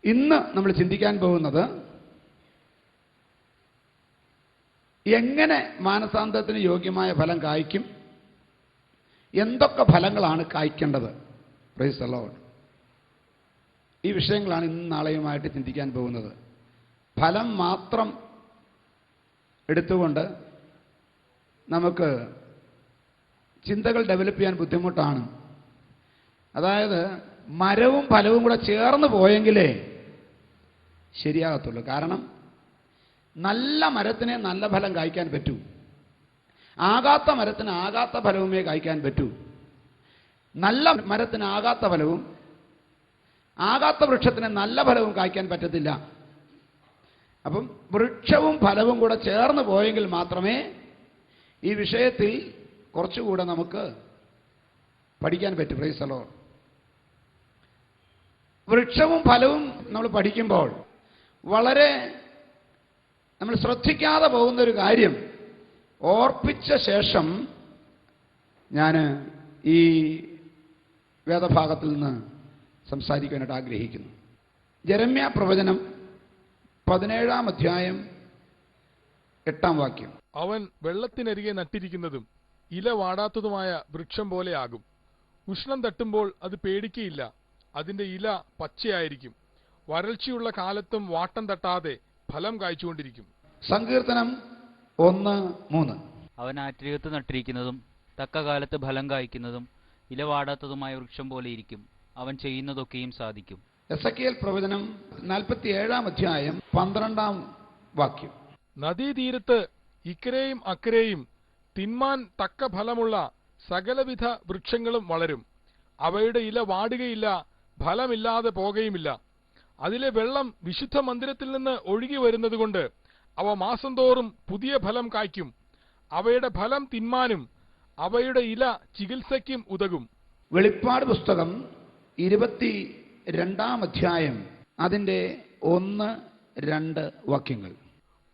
ഇന്ന് നമ്മൾ ചിന്തിക്കാൻ പോകുന്നത് എങ്ങനെ മാനസാന്തരത്തിന് യോഗ്യമായ ഫലം കായ്ക്കും, എന്തൊക്കെ ഫലങ്ങളാണ് കായ്ക്കേണ്ടത്. Price the Lord. ഈ വിഷയങ്ങളാണ് ഇന്നും നാളെയുമായിട്ട് ചിന്തിക്കാൻ പോകുന്നത്. ഫലം മാത്രം എടുത്തുകൊണ്ട് നമുക്ക് ചിന്തകൾ ഡെവലപ്പ് ചെയ്യാൻ ബുദ്ധിമുട്ടാണ്. അതായത് മരവും ഫലവും കൂടെ ചേർന്ന് പോയെങ്കിലേ ശരിയാകത്തുള്ളൂ. കാരണം നല്ല മരത്തിന് നല്ല ഫലം കായ്ക്കാൻ പറ്റൂ, ആകാത്ത മരത്തിന് ആകാത്ത ഫലവുമേ കായ്ക്കാൻ പറ്റൂ. നല്ല മരത്തിന് ആകാത്ത ഫലവും ആകാത്ത വൃക്ഷത്തിന് നല്ല ഫലവും കായ്ക്കാൻ പറ്റത്തില്ല. അപ്പം വൃക്ഷവും ഫലവും കൂടെ ചേർന്ന് പോയെങ്കിൽ മാത്രമേ ഈ വിഷയത്തിൽ കുറച്ചുകൂടെ നമുക്ക് പഠിക്കാൻ പറ്റൂ. Price the Lord. വൃക്ഷവും ഫലവും നമ്മൾ പഠിക്കുമ്പോൾ വളരെ നമ്മൾ ശ്രദ്ധിക്കാതെ പോകുന്ന ഒരു കാര്യം ഓർപ്പിച്ച ശേഷം ഞാൻ ഈ വേദഭാഗത്തിൽ നിന്ന് സംസാരിക്കാനായിട്ട് ആഗ്രഹിക്കുന്നു. യെരമ്യാ പ്രവചനം 17-ാം അധ്യായം 8-ാം വാക്യം. അവൻ വെള്ളത്തിനരികെ നട്ടിരിക്കുന്നതും ഇല വാടാത്തതുമായ വൃക്ഷം പോലെയാകും. ഉഷ്ണം തട്ടുമ്പോൾ അത് പേടിക്കയില്ല, അതിന്റെ ഇല പച്ചയായിരിക്കും. വരൾച്ചയുള്ള കാലത്തും വാട്ടം തട്ടാതെ ഫലം കായ്ച്ചുകൊണ്ടിരിക്കും. സങ്കീർത്തനം 1:3. അവൻ ആറ്റിരകത്ത് നട്ടിരിക്കുന്നതും തക്ക കാലത്ത് ഫലം കായ്ക്കുന്നതും ഇല വാടാത്തതുമായ വൃക്ഷം പോലെ ഇരിക്കും. അവൻ ചെയ്യുന്നതൊക്കെയും സാധിക്കും. എസെക്കിയേൽ പ്രവചനം 47-ാം അധ്യായം 12-ാം വാക്യം. നദീതീരത്ത് ഇക്കരെയും അക്കരെയും തിന്മാൻ തക്ക ഫലമുള്ള സകലവിധ വൃക്ഷങ്ങളും വളരും. അവയുടെ ഇല വാടുകയില്ല, ഫലമില്ലാതെ പോകുകയുമില്ല. അതിലെ വെള്ളം വിശുദ്ധ മന്ദിരത്തിൽ നിന്ന് ഒഴുകി വരുന്നതുകൊണ്ട് അവ മാസം തോറും പുതിയ ഫലം കായ്ക്കും. അവയുടെ ഫലം തിന്മാനും അവയുടെ ഇല ചികിത്സയ്ക്കും ഉതകും. വെളിപ്പാട് പുസ്തകം 22-ാം അധ്യായം അതിന്റെ 1-2 വാക്യങ്ങൾ.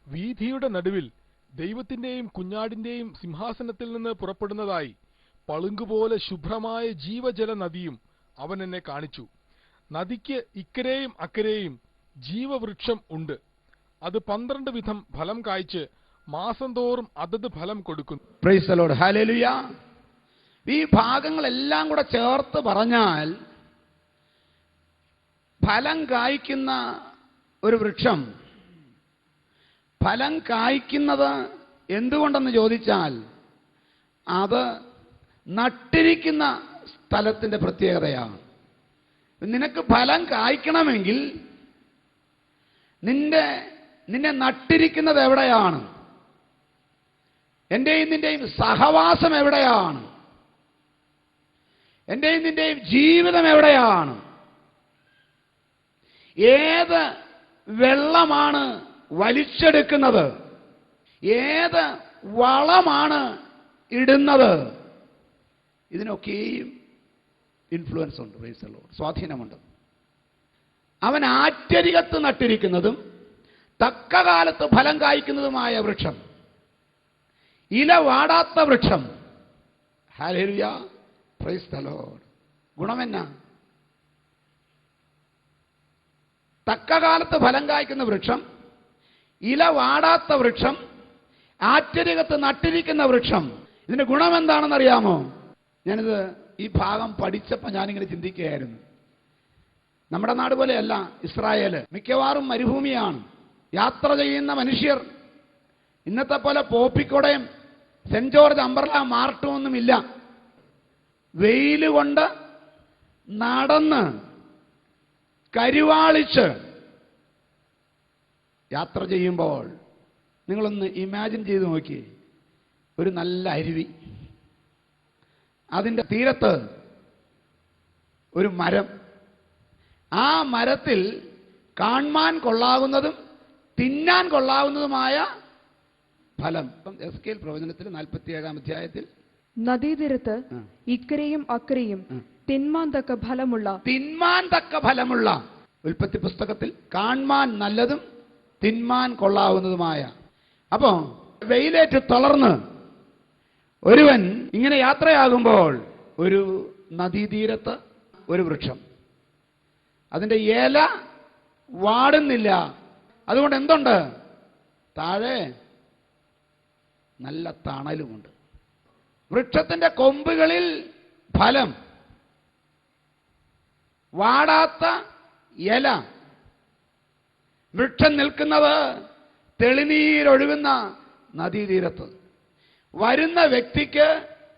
വീഥിയുടെ നടുവിൽ ദൈവത്തിന്റെയും കുഞ്ഞാടിന്റെയും സിംഹാസനത്തിൽ നിന്ന് പുറപ്പെടുന്നതായി പളുങ്കുപോലെ ശുഭ്രമായ ജീവജല നദിയും അവൻ എന്നെ കാണിച്ചു. നദിക്ക് ഇക്കരെയും അക്കരെയും ജീവവൃക്ഷം ഉണ്ട്. അത് 12 വിധം ഫലം കായ്ച്ച് മാസം തോറും അതത് ഫലം കൊടുക്കുന്നു. Price the lord. ഹല്ലേലൂയ. ഈ ഭാഗങ്ങളെല്ലാം കൂടെ ചേർത്ത് പറഞ്ഞാൽ ഫലം കായ്ക്കുന്ന ഒരു വൃക്ഷം ഫലം കായ്ക്കുന്നത് എന്തുകൊണ്ടെന്ന് ചോദിച്ചാൽ അത് നട്ടിരിക്കുന്ന സ്ഥലത്തിന്റെ പ്രത്യേകതയാണ്. നിനക്ക് ഫലം കായ്ക്കണമെങ്കിൽ നിന്നെ നട്ടിരിക്കുന്നത് എവിടെയാണ്? എന്റെയും നിന്റെയും സഹവാസം എവിടെയാണ്? എന്റെയും നിന്റെയും ജീവിതം എവിടെയാണ്? ഏത് വെള്ളമാണ് വലിച്ചെടുക്കുന്നത്? ഏത് വളമാണ് ഇടുന്നത്? ഇതിനൊക്കെയും ഇൻഫ്ലുവൻസ് ഉണ്ട്. Price the Lord. സ്വാധീനമുണ്ട്. അവൻ ആറ്റരികത്ത് നട്ടിരിക്കുന്നതും തക്ക കാലത്ത് ഫലം കായ്ക്കുന്നതുമായ വൃക്ഷം, ഇല വാടാത്ത വൃക്ഷം. ഹല്ലേലൂയ. Praise the lord. ഗുണമെന്നാ? തക്ക കാലത്ത് ഫലം കായ്ക്കുന്ന വൃക്ഷം, ഇല വാടാത്ത വൃക്ഷം, ആറ്റരികത്ത് നട്ടിരിക്കുന്ന വൃക്ഷം. ഇതിന്റെ ഗുണമെന്താണെന്നറിയാമോ? ഞാനിത് ഈ ഭാഗം പഠിച്ചപ്പോൾ ഞാനിങ്ങനെ ചിന്തിക്കുകയായിരുന്നു. നമ്മുടെ നാട് പോലെയല്ല ഇസ്രായേൽ. മിക്കവാറും മരുഭൂമിയാണ്. യാത്ര ചെയ്യുന്ന മനുഷ്യർ ഇന്നത്തെ പോലെ പോപ്പിക്കോടയും സെന്റ് ജോർജ് അംബ്രല മാർട്ടും ഒന്നുമില്ല. വെയിൽ കൊണ്ട് നടന്ന് കരുവാളിച്ച് യാത്ര ചെയ്യുമ്പോൾ നിങ്ങളൊന്ന് ഇമാജിൻ ചെയ്ത് നോക്കി. ഒരു നല്ല അരുവി, അതിൻ്റെ തീരത്ത് ഒരു മരം, ആ മരത്തിൽ കാണാൻ കൊള്ളാവുന്നതും തിന്നാൻ കൊള്ളാവുന്നതുമായ ഫലം. എസ്കേൽ പ്രവചനത്തിൽ 47-ാം അധ്യായത്തിൽ നദീതീരത്ത് ഇക്കരെയും അക്കരെയും തിന്മാൻ തക്ക ഫലമുള്ള ഉൽപ്പത്തി പുസ്തകത്തിൽ കാണാൻ നല്ലതും തിന്മാൻ കൊള്ളാവുന്നതുമായ. അപ്പോ വെയിലേറ്റ് തളർന്ന് ഒരുവൻ ഇങ്ങനെ യാത്രയാകുമ്പോൾ ഒരു നദീതീരത്ത് ഒരു വൃക്ഷം, അതിൻ്റെ ഇല വാടുന്നില്ല. അതുകൊണ്ട് എന്തുണ്ട്? താഴെ നല്ല തണലുമുണ്ട്. വൃക്ഷത്തിന്റെ കൊമ്പുകളിൽ ഫലം, വാടാത്ത ഇല. വൃക്ഷം നിൽക്കുന്നത് തെളിനീരൊഴുകുന്ന നദീതീരത്ത്. വരുന്ന വ്യക്തിക്ക്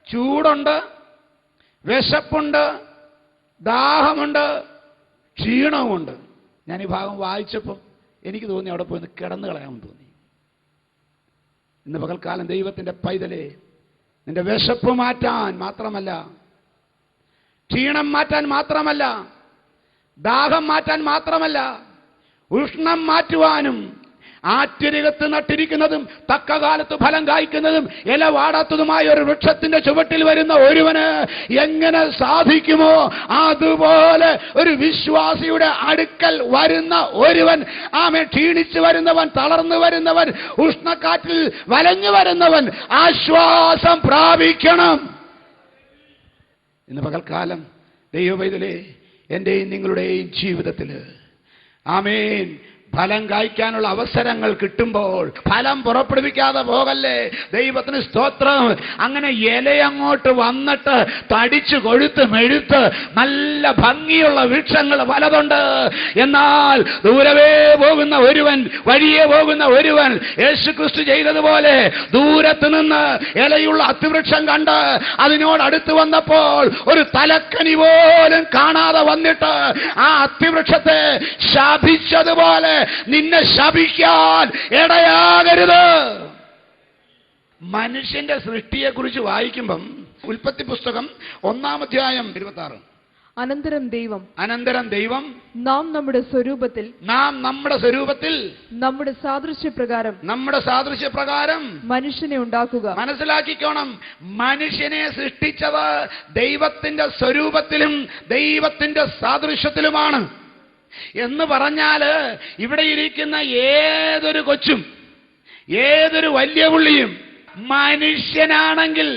ചൂടുണ്ട്, വിശപ്പുണ്ട്, ദാഹമുണ്ട്, ക്ഷീണവുമുണ്ട്. ഞാൻ ഈ ഭാഗം വായിച്ചപ്പം എനിക്ക് തോന്നി അവിടെ പോയി കിടന്നു കളയാമെന്ന് തോന്നി. ഇന്ന് പകൽക്കാലം ദൈവത്തിന്റെ പൈതലേ, നിന്റെ വിശപ്പ് മാറ്റാൻ മാത്രമല്ല, ക്ഷീണം മാറ്റാൻ മാത്രമല്ല, ദാഹം മാറ്റാൻ മാത്രമല്ല, ഉഷ്ണം മാറ്റുവാനും ആറ്റരികത്ത് നട്ടിരിക്കുന്നതും തക്കകാലത്ത് ഫലം കായ്ക്കുന്നതും ഇല വാടാത്തതുമായ ഒരു വൃക്ഷത്തിന്റെ ചുവട്ടിൽ വരുന്ന ഒരുവന് എങ്ങനെ സാധിക്കുമോ, അതുപോലെ ഒരു വിശ്വാസിയുടെ അടുക്കൽ വരുന്ന ഒരുവൻ, ക്ഷീണിച്ചു വരുന്നവൻ, തളർന്നു വരുന്നവൻ, ഉഷ്ണക്കാറ്റിൽ വലഞ്ഞു വരുന്നവൻ ആശ്വാസം പ്രാപിക്കണം. ഇന്ന് പകൽക്കാലം ദൈവപൈതലേ, എന്റെയും നിങ്ങളുടെയും ജീവിതത്തിൽ ആമേൻ ഫലം കായ്ക്കാനുള്ള അവസരങ്ങൾ കിട്ടുമ്പോൾ ഫലം പുറപ്പെടുവിക്കാതെ പോകല്ലേ. ദൈവത്തിന് സ്തോത്രം. അങ്ങനെ ഇലയങ്ങോട്ട് വന്നിട്ട് തടിച്ചു കൊഴുത്ത് മെഴുത്ത് നല്ല ഭംഗിയുള്ള വൃക്ഷങ്ങൾ പലതുണ്ട്. എന്നാൽ ദൂരവേ പോകുന്ന ഒരുവൻ, വഴിയെ പോകുന്ന ഒരുവൻ യേശുക്രിസ്തു ചെയ്തതുപോലെ ദൂരത്ത് നിന്ന് ഇലയുള്ള അത്തിവൃക്ഷം കണ്ട് അതിനോടടുത്ത് വന്നപ്പോൾ ഒരു തലക്കനി പോലും കാണാതെ വന്നിട്ട് ആ അത്തിവൃക്ഷത്തെ ശപിച്ചതുപോലെ നിന്നെ ശപിക്കാൻ ഇടയാകരുത്. മനുഷ്യന്റെ സൃഷ്ടിയെക്കുറിച്ച് വായിക്കുമ്പം ഉൽപ്പത്തി പുസ്തകം 1-ാം അധ്യായം 26. അനന്തരം ദൈവം നാം നമ്മുടെ സ്വരൂപത്തിൽ നമ്മുടെ സാദൃശ്യപ്രകാരം മനുഷ്യനെ ഉണ്ടാക്കുക. മനസ്സിലാക്കിക്കോണം, മനുഷ്യനെ സൃഷ്ടിച്ചത് ദൈവത്തിന്റെ സ്വരൂപത്തിലും ദൈവത്തിന്റെ സാദൃശ്യത്തിലുമാണ്. എന്ന് പറഞ്ഞാല് ഇവിടെ ഇരിക്കുന്ന ഏതൊരു കൊച്ചും ഏതൊരു വലിയ പുള്ളിയും മനുഷ്യനാണെങ്കിൽ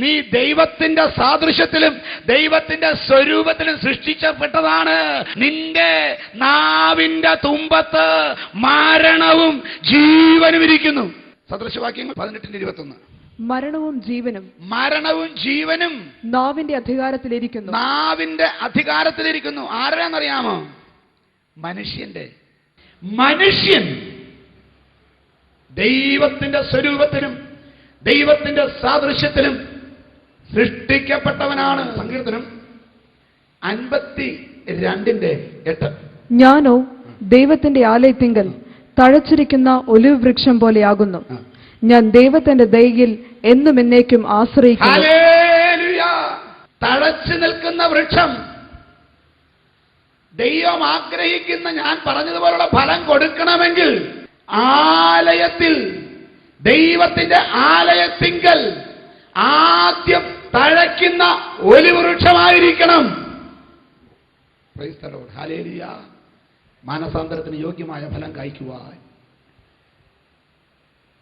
നീ ദൈവത്തിന്റെ സാദൃശ്യത്തിലും ദൈവത്തിന്റെ സ്വരൂപത്തിലും സൃഷ്ടിക്കപ്പെട്ടതാണ്. നിന്റെ നാവിന്റെ തുമ്പത്ത് മരണവും ജീവനും ഇരിക്കുന്നു. സദൃശവാക്യങ്ങൾ 18:21. മരണവും ജീവനും നാവിന്റെ അധികാരത്തിലിരിക്കുന്നു. ആരാന്നറിയാമോ? മനുഷ്യൻ ദൈവത്തിന്റെ സ്വരൂപത്തിലും ദൈവത്തിന്റെ സാദൃശ്യത്തിലും സൃഷ്ടിക്കപ്പെട്ടവനാണ്. സങ്കീർത്തനം 52:8. ഞാനോ ദൈവത്തിന്റെ ആലയത്തിങ്കൽ തഴച്ചിരിക്കുന്ന ഒലിവ് വൃക്ഷം പോലെയാകുന്നു. ഞാൻ ദൈവത്തിന്റെ ദയയിൽ എന്നും എന്നേക്കും ആശ്രയിക്കുന്നു. തഴച്ചു നിൽക്കുന്ന വൃക്ഷം, ദൈവം ആഗ്രഹിക്കുന്ന ഞാൻ പറഞ്ഞതുപോലുള്ള ഫലം കൊടുക്കണമെങ്കിൽ ആലയത്തിൽ, ദൈവത്തിന്റെ ആലയത്തിങ്കൽ ആദ്യം തഴയ്ക്കുന്ന ഒലിവ് വൃക്ഷമായിരിക്കണം. Praise the lord. ഹല്ലേലൂയ. മാനസാന്തരത്തിന് യോഗ്യമായ ഫലം കായ്ക്കുവാൻ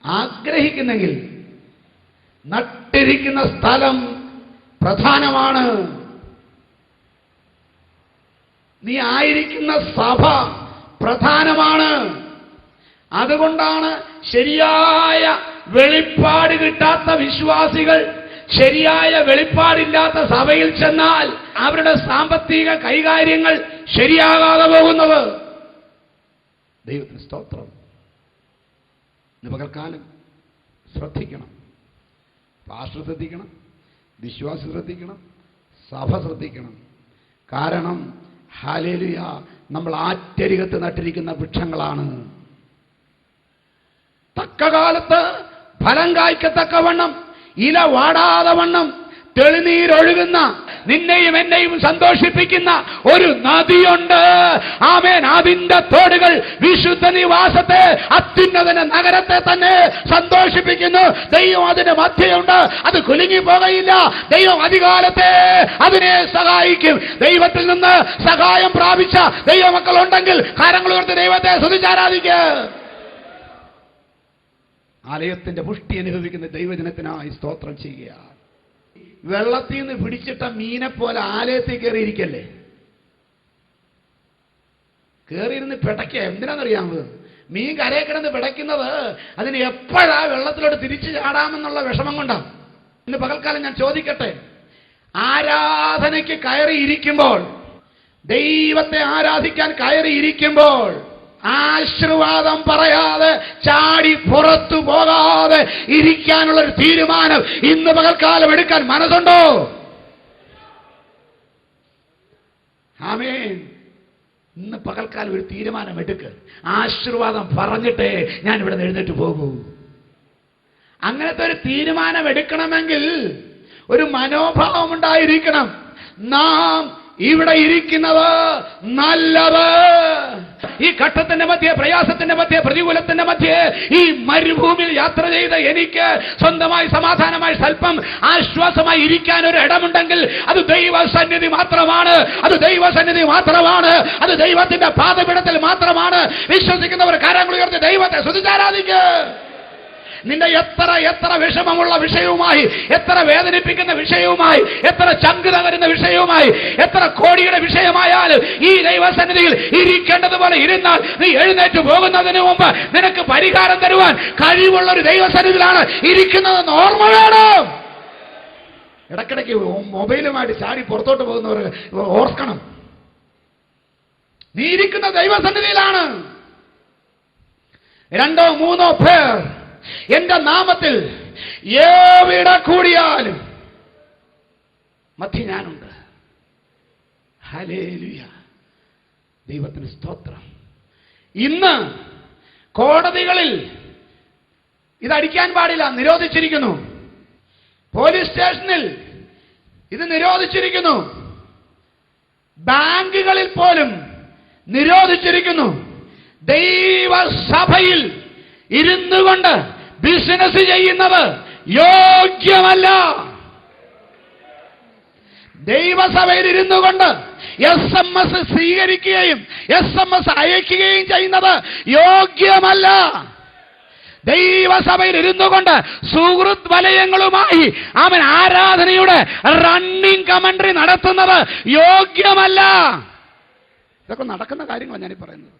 ആഗ്രഹിക്കുന്നെങ്കിൽ നട്ടിരിക്കുന്ന സ്ഥലം പ്രധാനമാണ്. നീ ആയിരിക്കുന്ന സഭ പ്രധാനമാണ്. അതുകൊണ്ടാണ് ശരിയായ വെളിപ്പാട് കിട്ടാത്ത വിശ്വാസികൾ ശരിയായ വെളിപ്പാടില്ലാത്ത സഭയിൽ ചെന്നാൽ അവരുടെ സാമ്പത്തിക കൈകാര്യങ്ങൾ ശരിയാകാതെ പോകുന്നത്. ദൈവത്തിന് സ്തോത്രം. പകൽക്കാലം ശ്രദ്ധിക്കണം. പാസ്റ്റർ ശ്രദ്ധിക്കണം, വിശ്വാസി ശ്രദ്ധിക്കണം, സഭ ശ്രദ്ധിക്കണം. കാരണം ഹല്ലേലൂയ, നമ്മൾ ആറ്റരികത്ത് നട്ടിരിക്കുന്ന വൃക്ഷങ്ങളാണ്. തക്കകാലത്ത് ഫലം കായ്ക്കത്തക്കവണ്ണം, ഇല വാടാതെ വണ്ണം, തെളിനീരൊഴുകുന്ന, നിന്നെയും എന്നെയും സന്തോഷിപ്പിക്കുന്ന ഒരു നദിയുണ്ട്. ആമേൻ. അതിന്റെ തോടുകൾ വിശുദ്ധ നിവാസത്തെ, അത്യുന്നതന നഗരത്തെ തന്നെ സന്തോഷിപ്പിക്കുന്നു. ദൈവം അതിന്റെ മധ്യയുണ്ട്. അത് കുലുങ്ങി പോകയില്ല. ദൈവം അധികാലത്തെ അതിനെ സഹായിക്കും. ദൈവത്തിൽ നിന്ന് സഹായം പ്രാപിച്ച ദൈവമക്കൾ ഉണ്ടെങ്കിൽ കരങ്ങൾ ഉയർത്തി ദൈവത്തെ സ്തുതിച്ചാരാധിക്കുക. ആലയത്തിന്റെ പുഷ്ടി അനുഭവിക്കുന്ന ദൈവജനത്തിനായി സ്തോത്രം ചെയ്യുക. വെള്ളത്തിൽ നിന്ന് പിടിച്ചിട്ട മീനെ പോലെ ആലയത്തിൽ കയറിയിരിക്കല്ലേ. കയറിയിരുന്ന് പിടയ്ക്കുക. എന്തിനാണെന്നറിയാമോ? മീൻ കരയിൽ കിടന്ന് പിടയ്ക്കുന്നത് അതിന് എപ്പോഴാ വെള്ളത്തിലോട്ട് തിരിച്ചു ചാടാമെന്നുള്ള വിഷമം കൊണ്ടാണ്. ഇന്ന് പകൽക്കാലം ഞാൻ ചോദിക്കട്ടെ, ആരാധനയ്ക്ക് കയറിയിരിക്കുമ്പോൾ, ദൈവത്തെ ആരാധിക്കാൻ കയറിയിരിക്കുമ്പോൾ ആശീർവാദം പറയാതെ ചാടി പുറത്തു പോകാതെ ഇരിക്കാനുള്ളൊരു തീരുമാനം ഇന്ന് പകൽക്കാലം എടുക്കാൻ മനസ്സുണ്ടോ? ആമേൻ. ഇന്ന് പകൽക്കാലം ഒരു തീരുമാനം എടുക്ക്. ആശീർവാദം പറഞ്ഞിട്ടേ ഞാൻ ഇവിടെ നിന്ന് എഴുന്നേറ്റ് പോകൂ. അങ്ങനത്തെ ഒരു തീരുമാനം എടുക്കണമെങ്കിൽ ഒരു മനോഭാവം ഉണ്ടായിരിക്കണം. നാം ഇവിടെ ഇരിക്കുന്നത് നല്ലത്. ഈ ഘട്ടത്തിന്റെ മധ്യേ, പ്രയാസത്തിന്റെ മധ്യേ, പ്രതികൂലത്തിന്റെ മധ്യേ ഈ മരുഭൂമിയിൽ യാത്ര ചെയ്ത എനിക്ക് സ്വന്തമായി സമാധാനമായി സ്വല്പം ആശ്വാസമായി ഇരിക്കാൻ ഒരു ഇടമുണ്ടെങ്കിൽ അത് ദൈവസന്നിധി മാത്രമാണ്. അത് ദൈവസന്നിധി മാത്രമാണ്. അത് ദൈവത്തിന്റെ പാദപീഠത്തിൽ മാത്രമാണ്. വിശ്വസിക്കുന്നവർ കരങ്ങൾ ഉയർത്തി ദൈവത്തെ സ്തുതിച്ചാരാധിക്കുക. നിന്റെ എത്ര വിഷമമുള്ള വിഷയവുമായി, എത്ര വേദനിപ്പിക്കുന്ന വിഷയവുമായി, എത്ര ചങ്ക് തകരുന്ന വിഷയവുമായി, എത്ര കോടിയുടെ വിഷയമായാലും ഈ ദൈവസന്നിധിയിൽ ഇരിക്കേണ്ടതുപോലെ ഇരുന്നാൽ നീ എഴുന്നേറ്റ് പോകുന്നതിന് മുമ്പ് നിനക്ക് പരിഹാരം തരുവാൻ കഴിവുള്ള ഒരു ദൈവസന്നിധിയിലാണ് ഇരിക്കുന്നതെന്ന് ഓർമ്മ വേണം. ഇടയ്ക്കിടയ്ക്ക് മൊബൈലുമായിട്ട് ചാടി പുറത്തോട്ട് പോകുന്നവർ ഓർക്കണം, നീ ഇരിക്കുന്ന ദൈവസന്നിധിയിലാണ്. 2 or 3 പേർ എന്റെ നാമത്തിൽ എവിടെ കൂടിയാലും മധ്യ ഞാനുണ്ട്. ഹല്ലേലൂയ, ദൈവത്തിന് സ്തോത്രം. ഇന്ന് കോടതികളിൽ ഇതടിക്കാൻ പാടില്ല, നിരോധിച്ചിരിക്കുന്നു. പോലീസ് സ്റ്റേഷനിൽ ഇത് നിരോധിച്ചിരിക്കുന്നു. ബാങ്കുകളിൽ പോലും നിരോധിച്ചിരിക്കുന്നു. ദൈവസഭയിൽ ഇരുന്നു കൊണ്ട് ബിസിനസ് ചെയ്യുന്നത് യോഗ്യമല്ല. ദൈവസഭയിൽ ഇരുന്നു കൊണ്ട് SMS സ്വീകരിക്കുകയും SMS അയക്കുകയും ചെയ്യുന്നത് യോഗ്യമല്ല. ദൈവസഭയിൽ ഇരുന്നു കൊണ്ട് സുഹൃത്ത് വലയങ്ങളുമായി അവൻ ആരാധനയുടെ റണ്ണിംഗ് കമന്ററി നടത്തുന്നത് യോഗ്യമല്ല. ഇതൊക്കെ നടക്കുന്ന കാര്യങ്ങളാണ് ഞാനീ പറയുന്നത്.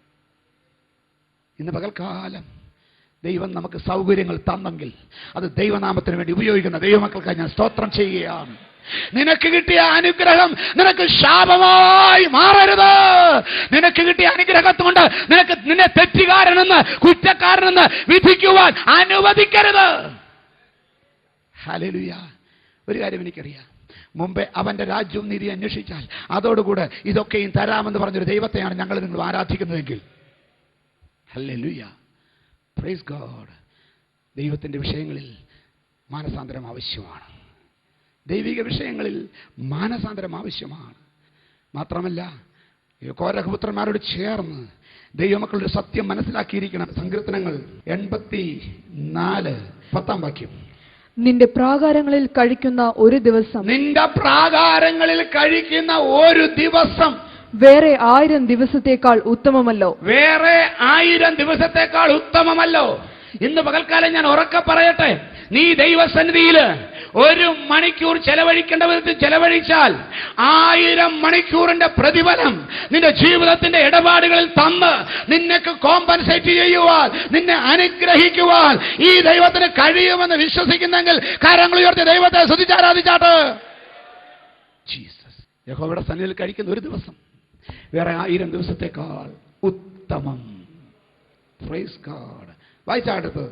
ഇന്ന് പകൽക്കാലം ദൈവം നമുക്ക് സൗകര്യങ്ങൾ തന്നെങ്കിൽ അത് ദൈവനാമത്തിന് വേണ്ടി ഉപയോഗിക്കുന്ന ദൈവമക്കൾക്കായി ഞാൻ സ്തോത്രം ചെയ്യുകയാണ്. നിനക്ക് കിട്ടിയ അനുഗ്രഹം നിനക്ക് ശാപമായി മാറരുത്. നിനക്ക് കിട്ടിയ അനുഗ്രഹത്തുകൊണ്ട് നിന്നെ തെറ്റുകാരനെന്ന്, കുറ്റക്കാരനെന്ന് വിധിക്കുവാൻ അനുവദിക്കരുത്. ഹല്ലേലൂയ. ഒരു കാര്യം എനിക്കറിയാം, മുമ്പേ അവന്റെ രാജ്യവും നീതി അന്വേഷിച്ചാൽ അതോടുകൂടെ ഇതൊക്കെയും തരാമെന്ന് പറഞ്ഞൊരു ദൈവത്തെയാണ് ഞങ്ങൾ നിങ്ങൾ ആരാധിക്കുന്നതെങ്കിൽ, ഹല്ലേലൂയ, പ്രൈസ് ഗോഡ്. ദൈവത്തിന്റെ വിഷയങ്ങളിൽ മാനസാന്തരം ആവശ്യമാണ്. ദൈവിക വിഷയങ്ങളിൽ മാനസാന്തരം ആവശ്യമാണ്. മാത്രമല്ല, കോരഹപുത്രന്മാരോട് ചേർന്ന് ദൈവമക്കളുടെ സത്യം മനസ്സിലാക്കിയിരിക്കണം. സങ്കീർത്തനങ്ങൾ 84 10 വാക്യം. നിന്റെ പ്രാകാരങ്ങളിൽ കഴിക്കുന്ന ഒരു ദിവസം, നിന്റെ പ്രാകാരങ്ങളിൽ കഴിക്കുന്ന ഒരു ദിവസം വേറെ 1000 ദിവസത്തേക്കാൾ ഉത്തമമല്ലോ. വേറെ 1000 ദിവസത്തേക്കാൾ ഉത്തമമല്ലോ. ഇന്ന് പകൽക്കാലം ഞാൻ ഉറക്കെ പറയട്ടെ, നീ ദൈവസന്നിധിയിൽ 1 മണിക്കൂർ ചെലവഴിക്കേണ്ട വിധത്തിൽ ചെലവഴിച്ചാൽ 1000 മണിക്കൂറിന്റെ പ്രതിഫലം നിന്റെ ജീവിതത്തിന്റെ ഇടപാടുകളിൽ തന്ന് നിനക്ക് കോമ്പൻസേറ്റ് ചെയ്യുവാൻ, നിന്നെ അനുഗ്രഹിക്കുവാൻ ഈ ദൈവത്തിന് കഴിയുമെന്ന് വിശ്വസിക്കുന്നെങ്കിൽ കരങ്ങൾ ഉയർത്തി ദൈവത്തെ സ്തുതിച്ചാരാധിച്ചാട്ട്. ജീസസ്. യഹോവയുടെ സന്നിധിയിൽ കഴിക്കുന്ന ഒരു ദിവസം വേറെ 1000 ദിവസത്തേക്കാൾ ഉത്തമം. Praise God. വായിച്ചാടുത്ത്.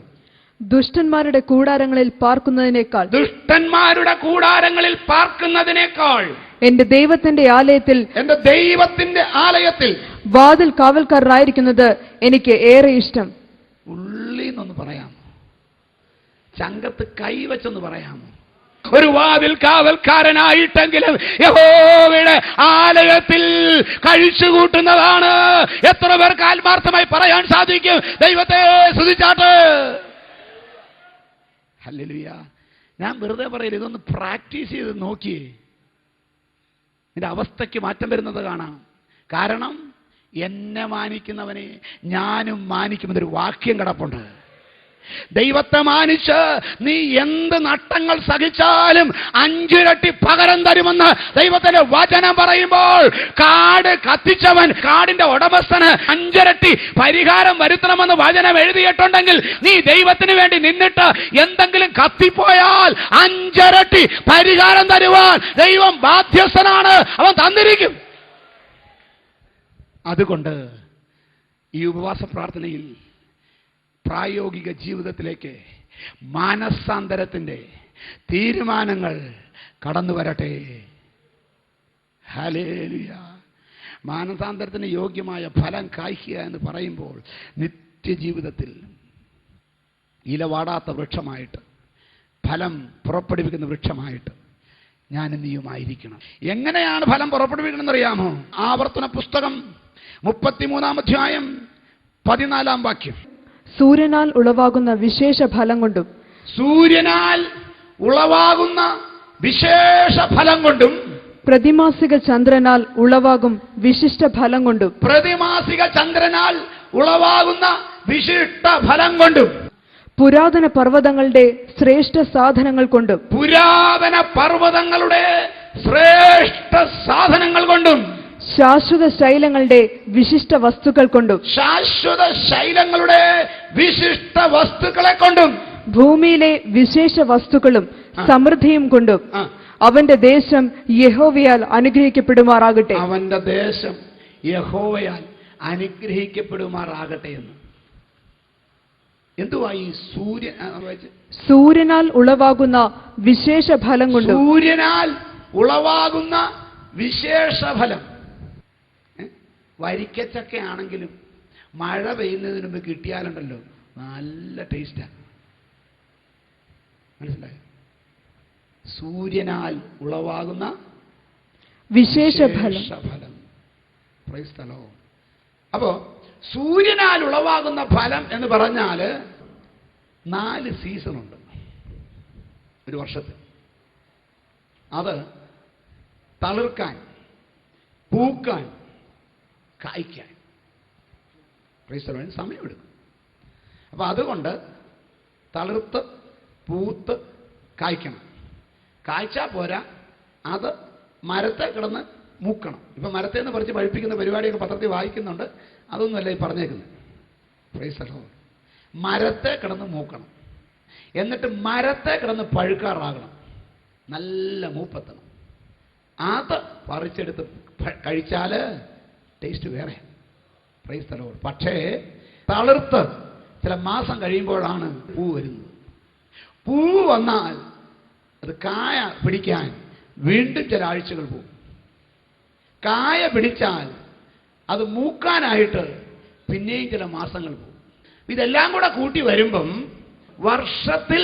ദുഷ്ടന്മാരുടെ കൂടാരങ്ങളിൽ പാർക്കുന്നതിനേക്കാൾ, ദുഷ്ടന്മാരുടെ കൂടാരങ്ങളിൽ പാർക്കുന്നതിനേക്കാൾ എന്റെ ദൈവത്തിന്റെ ആലയത്തിൽ വാതിൽ കാവൽക്കാരായിരിക്കുന്നത് എനിക്ക് ഏറെ ഇഷ്ടം. ഉള്ളിന്നൊന്ന് പറയാമോ? ചങ്കത്ത് കൈവച്ചൊന്ന് പറയാമോ? ഒരു വാതിൽ കാവൽക്കാരനായിട്ടെങ്കിലും യഹോവയുടെ ആലയത്തിൽ കഴിച്ചുകൂട്ടുന്നതാണ്. എത്ര പേർക്ക് ആത്മാർത്ഥമായി പറയാൻ സാധിക്കും? ദൈവത്തെ സ്തുതിച്ചാട്ട്. ഹല്ലേലൂയ. ഞാൻ വെറുതെ പറയില്ല, ഇതൊന്ന് പ്രാക്ടീസ് ചെയ്ത് നോക്കിയേ, നിന്റെ അവസ്ഥയ്ക്ക് മാറ്റം വരുന്നത് കാണാം. കാരണം എന്നെ മാനിക്കുന്നവനെ ഞാനും മാനിക്കുമെന്നൊരു വാക്യം കിടപ്പുണ്ട്. ദൈവത്തെ മാനിച്ച് നീ എന്ത് നട്ടങ്ങൾ സഹിച്ചാലും 5 ഇരട്ടി പകരം തരുമെന്ന് ദൈവത്തിന്റെ വചനം പറയുമ്പോൾ, കാട് കത്തിച്ചവൻ, കാടിന്റെ ഉടമസ്ഥന് 5 ഇരട്ടി പരിഹാരം വരുത്തണമെന്ന് വചനം എഴുതിയിട്ടുണ്ടെങ്കിൽ, നീ ദൈവത്തിന് വേണ്ടി നിന്നിട്ട് എന്തെങ്കിലും കത്തിപ്പോയാൽ 5 ഇരട്ടി പരിഹാരം തരുവാൻ ദൈവം ബാധ്യസ്ഥനാണ്. അവൻ തന്നിരിക്കും. അതുകൊണ്ട് ഈ ഉപവാസ പ്രാർത്ഥനയിൽ പ്രായോഗിക ജീവിതത്തിലേക്ക് മാനസാന്തരത്തിന്റെ തീരുമാനങ്ങൾ കടന്നു വരട്ടെ. ഹല്ലേലൂയ. മാനസാന്തരത്തിന് യോഗ്യമായ ഫലം കായ്ക്കുക എന്ന് പറയുമ്പോൾ, നിത്യജീവിതത്തിൽ ഇലവാടാത്ത വൃക്ഷമായിട്ട്, ഫലം പുറപ്പെടുവിക്കുന്ന വൃക്ഷമായിട്ട് ഞാനും നീയുമായിരിക്കണം. എങ്ങനെയാണ് ഫലം പുറപ്പെടുവിക്കണമെന്ന് അറിയാമോ? ആവർത്തന പുസ്തകം 33-ാം അധ്യായം 14-ാം വാക്യം. സൂര്യനാൽ ഉളവാകുന്ന വിശേഷ ഫലം കൊണ്ടും, സൂര്യനാൽ ഉളവാകുന്ന വിശേഷ ഫലം കൊണ്ടും, പ്രതിമാസിക ചന്ദ്രനാൽ ഉളവാകും വിശിഷ്ട ഫലം കൊണ്ടും, പ്രതിമാസിക ചന്ദ്രനാൽ ഉളവാകുന്ന വിശിഷ്ട ഫലം കൊണ്ടും, പുരാതന പർവ്വതങ്ങളുടെ ശ്രേഷ്ഠ സാധനങ്ങൾ കൊണ്ടും, പുരാതന പർവ്വതങ്ങളുടെ ശ്രേഷ്ഠ സാധനങ്ങൾ കൊണ്ടും, ശാശ്വത ശൈലങ്ങളുടെ വിശിഷ്ട വസ്തുക്കൾ കൊണ്ടും, ശാശ്വത ശൈലങ്ങളുടെ വിശിഷ്ട വസ്തുക്കളെ കൊണ്ടും, ഭൂമിയിലെ വിശേഷ വസ്തുക്കളും സമൃദ്ധിയും കൊണ്ടും അവന്റെ ദേശം യഹോവയാൽ അനുഗ്രഹിക്കപ്പെടുമാറാകട്ടെ. അവന്റെ ദേശം യഹോവയാൽ അനുഗ്രഹിക്കപ്പെടുമാറാകട്ടെ എന്ന്. എന്തുവാ ഈ സൂര്യനാൽ ഉളവാകുന്ന വിശേഷ ഫലം കൊണ്ടും, സൂര്യനാൽ ഉളവാകുന്ന വിശേഷ ഫലം. വരിക്കച്ചക്ക ആണെങ്കിലും മഴ പെയ്യുന്നതിന് മുമ്പ് കിട്ടിയാലുണ്ടല്ലോ നല്ല ടേസ്റ്റാണ്. മനസ്സിലായോ? സൂര്യനാൽ ഉളവാകുന്ന വിശേഷ ഫലം. Price the Lord. അപ്പോ സൂര്യനാൽ ഉളവാകുന്ന ഫലം എന്ന് പറഞ്ഞാൽ 4 സീസണുണ്ട് ഒരു വർഷത്തിൽ. അത് തളിർക്കാൻ, പൂക്കാൻ, കായ്ക്കാൻ. Praise the lord. സമയമെടുക്കും. അപ്പൊ അതുകൊണ്ട് തളിർത്ത് പൂത്ത് കായ്ക്കണം. കായ്ച്ചാൽ പോരാ, അത് മരത്തെ കിടന്ന് മൂക്കണം. ഇപ്പൊ മരത്തെ നിന്ന് പറിച്ച് പഴുപ്പിക്കുന്ന പരിപാടിയൊക്കെ പത്രത്തിൽ വായിക്കുന്നുണ്ട്. അതൊന്നുമല്ല ഈ പറഞ്ഞേക്കുന്നത്. Price the Lord. മരത്തെ കിടന്ന് മൂക്കണം. എന്നിട്ട് മരത്തെ കിടന്ന് പഴുക്കാറാകണം. നല്ല മൂപ്പെത്തണം. അത് പറിച്ചെടുത്ത് കഴിച്ചാൽ ടേസ്റ്റ് വേറെ. Price the Lord. പക്ഷേ തളിർത്ത് ചില മാസം കഴിയുമ്പോഴാണ് പൂ വരുന്നത്. പൂ വന്നാൽ അത് കായ പിടിക്കാൻ വീണ്ടും ചില ആഴ്ചകൾ പോകും. കായ പിടിച്ചാൽ അത് മൂക്കാനായിട്ട് പിന്നെയും ചില മാസങ്ങൾ പോകും. ഇതെല്ലാം കൂടെ കൂട്ടി വരുമ്പം വർഷത്തിൽ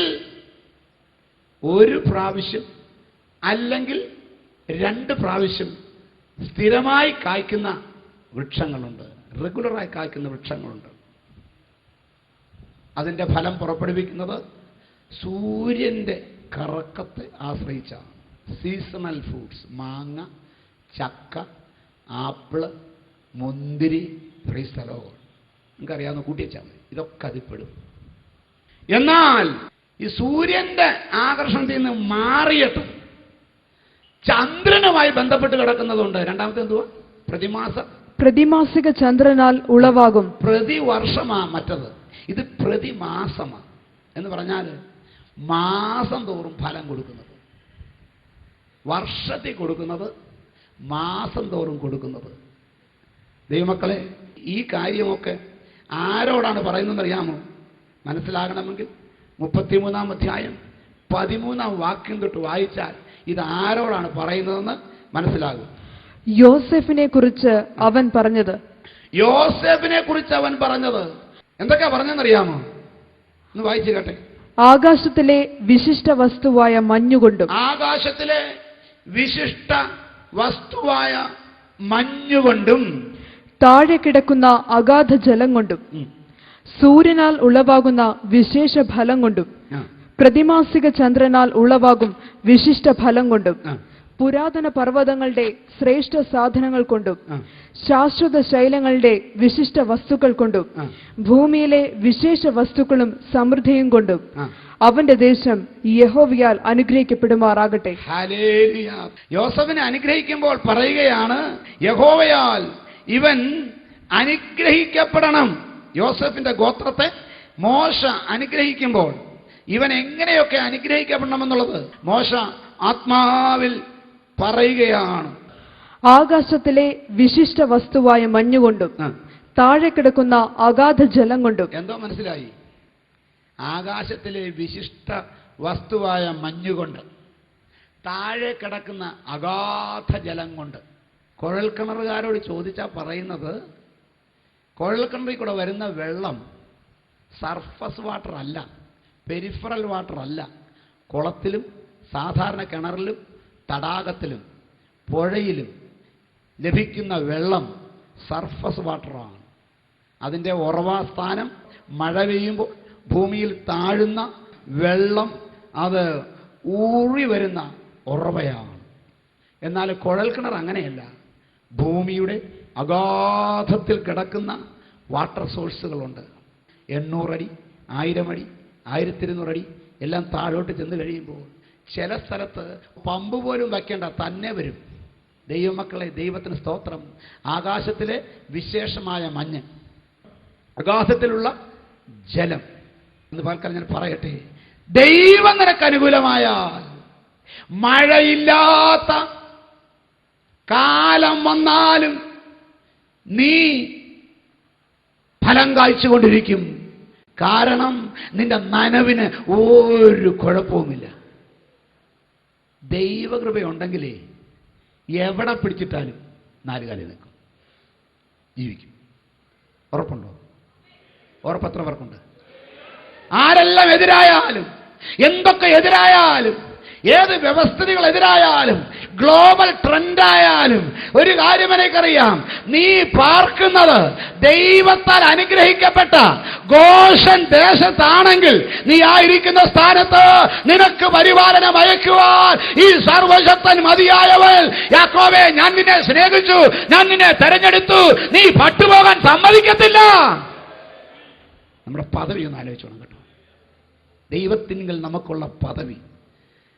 1 പ്രാവശ്യം അല്ലെങ്കിൽ 2 പ്രാവശ്യം സ്ഥിരമായി കായ്ക്കുന്ന വൃക്ഷങ്ങളുണ്ട്. റെഗുലറായി കായ്ക്കുന്ന വൃക്ഷങ്ങളുണ്ട്. അതിൻ്റെ ഫലം പുറപ്പെടുവിക്കുന്നത് സൂര്യൻ്റെ കറക്കത്തെ ആശ്രയിച്ചാണ്. സീസണൽ ഫ്രൂട്ട്സ്, മാങ്ങ, ചക്ക, ആപ്പിള്, മുന്തിരി, പ്രൈസ് ദി ലോർഡ്. നിങ്ങൾക്കറിയാവുന്ന കൂട്ടിവെച്ചാൽ മതി. ഇതൊക്കെ അതിൽപ്പെടും. എന്നാൽ ഈ സൂര്യന്റെ ആകർഷണത്തിൽ നിന്ന് മാറിയിട്ട് ചന്ദ്രനുമായി ബന്ധപ്പെട്ട് കിടക്കുന്നതുണ്ട്. രണ്ടാമത്തെ എന്തുവാ? പ്രതിമാസിക ചന്ദ്രനാൽ ഉളവാകും. പ്രതിവർഷമാ മറ്റത്. ഇത് പ്രതിമാസമാണ്. എന്ന് പറഞ്ഞാൽ മാസം തോറും ഫലം കൊടുക്കുന്നത്. വർഷത്തിൽ കൊടുക്കുന്നത്, മാസം തോറും കൊടുക്കുന്നത്. ദൈവമക്കളെ, ഈ കാര്യമൊക്കെ ആരോടാണ് പറയുന്നതെന്ന് അറിയാമോ? മനസ്സിലാകണമെങ്കിൽ 33-ാം അധ്യായം 13-ാം വാക്യം തൊട്ട് വായിച്ചാൽ ഇത് ആരോടാണ് പറയുന്നതെന്ന് മനസ്സിലാകും. യോസേഫിനെ കുറിച്ച് അവൻ പറഞ്ഞത്. യോസേഫിനെ കുറിച്ച് അവൻ പറഞ്ഞത് എന്തൊക്കെയാ പറഞ്ഞെന്നറിയാമോ? ഒന്ന് വായിച്ചു കേട്ടെ. ആകാശത്തിലെ വിശിഷ്ട വസ്തുവായ മഞ്ഞുകൊണ്ടും, ആകാശത്തിലെ വിശിഷ്ട വസ്തുവായ മഞ്ഞുകൊണ്ടും, താഴെ കിടക്കുന്ന അഗാധ ജലം കൊണ്ടും, സൂര്യനാൽ ഉളവാകുന്ന വിശേഷ ഫലം കൊണ്ടും, പ്രതിമാസിക ചന്ദ്രനാൽ ഉളവാകും വിശിഷ്ട ഫലം കൊണ്ടും, പുരാതന പർവ്വതങ്ങളുടെ ശ്രേഷ്ഠ സാധനങ്ങൾ കൊണ്ടും ആ. ശാശ്വത ശൈലങ്ങളുടെ വിശിഷ്ട വസ്തുക്കൾ കൊണ്ടും ആ. ഭൂമിയിലെ വിശേഷ വസ്തുക്കളും സമൃദ്ധിയും കൊണ്ടും ആ. അവന്റെ ദേശം യഹോവയാൽ അനുഗ്രഹിക്കപ്പെടുമാറാകട്ടെ. ഹല്ലേലൂയ. യോസഫിനെ അനുഗ്രഹിക്കുമ്പോൾ പറയുകയാണ്, യഹോവയാൽ ഇവൻ അനുഗ്രഹിക്കപ്പെടണം. യോസഫിന്റെ ഗോത്രത്തെ മോശ അനുഗ്രഹിക്കുമ്പോൾ ഇവൻ എങ്ങനെയൊക്കെ അനുഗ്രഹിക്കപ്പെടണമെന്നുള്ളത് മോശ ആത്മാവിൽ പറയുകയാണ്. ആകാശത്തിലെ വിശിഷ്ട വസ്തുവായ മഞ്ഞുകൊണ്ടും ആ. താഴെ കിടക്കുന്ന അഗാധ ജലം കൊണ്ടും. എന്തോ മനസ്സിലായി? ആകാശത്തിലെ വിശിഷ്ട വസ്തുവായ മഞ്ഞുകൊണ്ട്, താഴെ കിടക്കുന്ന അഗാധ ജലം കൊണ്ട്. കുഴൽക്കിണറുകാരോട് ചോദിച്ചാൽ പറയുന്നത്, കുഴൽക്കിണറിൽ കൂടെ വരുന്ന വെള്ളം സർഫസ് വാട്ടർ അല്ല, പെരിഫറൽ വാട്ടർ അല്ല. കുളത്തിലും സാധാരണ കിണറിലും തടാകത്തിലും പുഴയിലും ലഭിക്കുന്ന വെള്ളം സർഫസ് വാട്ടറാണ്. അതിൻ്റെ ഉറവാസ്ഥാനം മഴ പെയ്യുമ്പോൾ ഭൂമിയിൽ താഴുന്ന വെള്ളം, അത് ഊറി വരുന്ന ഉറവയാണ്. എന്നാൽ കുഴൽക്കിണർ അങ്ങനെയല്ല. ഭൂമിയുടെ അഗാധത്തിൽ കിടക്കുന്ന വാട്ടർ സോഴ്സുകളുണ്ട്. 800 അടി, 1000 അടി, 1200 അടി എല്ലാം താഴോട്ട് ചെന്ന് കഴിയുമ്പോൾ ചില സ്ഥലത്ത് പമ്പ് പോലും വയ്ക്കേണ്ട, തന്നെ വരും. ദൈവമക്കളെ, ദൈവത്തിന് സ്തോത്രം. ആകാശത്തിലെ വിശേഷമായ മഞ്ഞ്, അഗാധത്തിലുള്ള ജലം എന്ന് പാൽക്കാലം ഞാൻ പറയട്ടെ, ദൈവം നിനക്ക് അനുകൂലമായാൽ മഴയില്ലാത്ത കാലം വന്നാലും നീ ഫലം കായ്ച്ചുകൊണ്ടിരിക്കും. കാരണം നിന്റെ നനവിന് ഒരു കുഴപ്പവുമില്ല. ദൈവകൃപയുണ്ടെങ്കിലേ എവിടെ പിടിച്ചിട്ടാലും 4 കാലിൽ നിൽക്കും, ജീവിക്കും. ഉറപ്പുണ്ടോ? ഉറപ്പെത്ര പേർക്കുണ്ട്? ആരെല്ലാം എതിരായാലും, എന്തൊക്കെ എതിരായാലും, ഏത് വ്യവസ്ഥിതികൾ എതിരായാലും, ഗ്ലോബൽ ട്രെൻഡായാലും, ഒരു കാര്യം എനിക്കറിയാം, നീ പാർക്കുന്നത് ദൈവത്താൽ അനുഗ്രഹിക്കപ്പെട്ട ഗോഷൻ ദേശത്താണെങ്കിൽ നീ ആയിരിക്കുന്ന സ്ഥാനത്ത് നിനക്ക് പരിപാലനം അയക്കുവാൻ ഈ സർവശക്തൻ മതിയായവൻ. യാക്കോബേ, ഞാൻ നിന്നെ സ്നേഹിച്ചു, ഞാൻ നിന്നെ തെരഞ്ഞെടുത്തു, നീ പട്ടുപോകാൻ സമ്മതിക്കത്തില്ല. നമ്മുടെ പദവി ഒന്ന് ആലോചിച്ചോണം കേട്ടോ. ദൈവത്തിങ്കിൽ നമുക്കുള്ള പദവി,